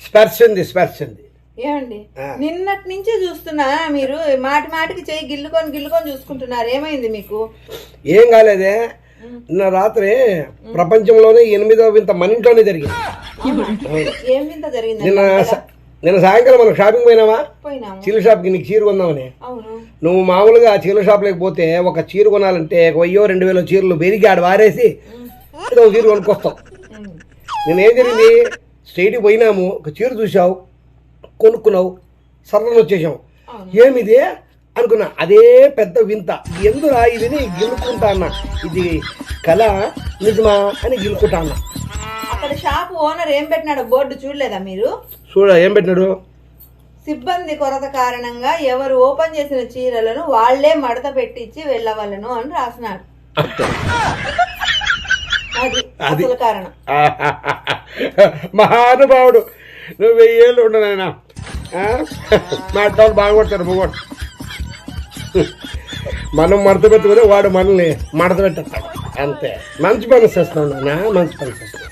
స్పర్శ ఉంది. ఏమండి నిన్నటి నుంచి చూస్తున్నా మీరు మాటికి చెయ్యి గిల్లుకొని చూసుకుంటున్నారు. ఏమైంది మీకు? ఏం కాలేదే, నిన్న రాత్రి ప్రపంచంలోనే 8వ వింత మన ఇంట్లోనే జరిగింది. ఏం వింత జరిగింది? నిన్న సాయంకాలం మనం షాపింగ్ పోయినావా? చీర షాప్కి. నీకు చీర కొందామని. నువ్వు మామూలుగా చీర షాప్ లేకపోతే ఒక చీర కొనాలంటే 1000-2000 చీరలు బెరిగి ఆడ వారేసి ఏదో చీర కొనుక్కొస్తావు. నేనేం జరిగింది, స్ట్రైట్కి పోయినాము, ఒక చీర చూసావు, కొనుక్కున్నావు, సర్రని వచ్చేసావు. ఏమిది అనుకున్నా. అదే పెద్ద వింత. ఎందురా ఇదని గిలుక్కుంటా అన్నా. ఇది కళ నిజమా అని గిలుక్కుంటా అన్నా. అక్కడ షాప్ ఓనర్ ఏం పెట్టినాడు బోర్డు చూడలేదా మీరు? ఏం పెట్టినాడు? సిబ్బంది కొరత కారణంగా ఎవరు ఓపెన్ చేసిన చీరలను వాళ్లే మడత పెట్టించి వెళ్ళవలను అని రాసినాడు. అది కారణం. మహానుభావుడు. నువ్వు 1000 ఏళ్ళు ఉండనైనా మాట్లాడు బాగుపడతాడు మొగోడు. మనం మడత పెట్టుకుని వాడు మనల్ని మడత పెట్టేస్తాడు. అంతే. మంచి పని చేస్తున్నావు నాన్న, మంచి పని చేస్తున్నావు.